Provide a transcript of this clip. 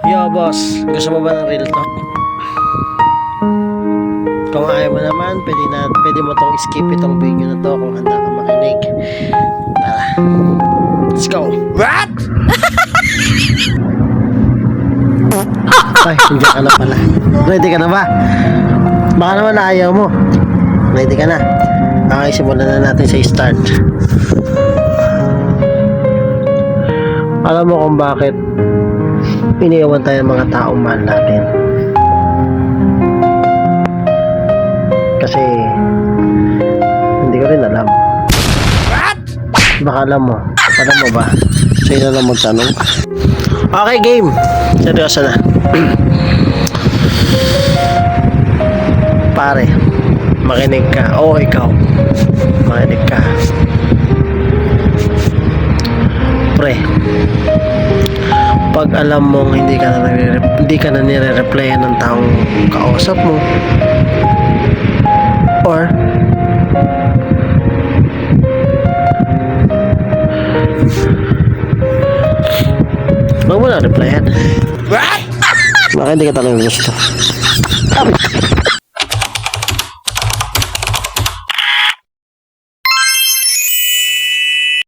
Yo boss, gusto mo ba ng real talk? Kung ayaw mo naman, pwede mo tong skip itong video na to kung handa ka makinig. Tara, let's go. What? Ay, hindi ka na pala. Ready ka na ba? Baka naman ayaw mo. Ready ka na? Okay, simulan na natin sa start. Alam mo kung bakit iniiwan tayo ng mga taong mahal natin? Kasi hindi ko rin alam. What? Baka alam mo. Alam mo ba? Sino na magtanong? Okay, game. Seryoso na. Pare, makinig ka. Oo, ikaw. Makinig ka. Pre, pag alam mong hindi ka na nire-replyan ng taong kausap mo, or wag mo na replyan. What? Bakit hindi ka talaga gusto?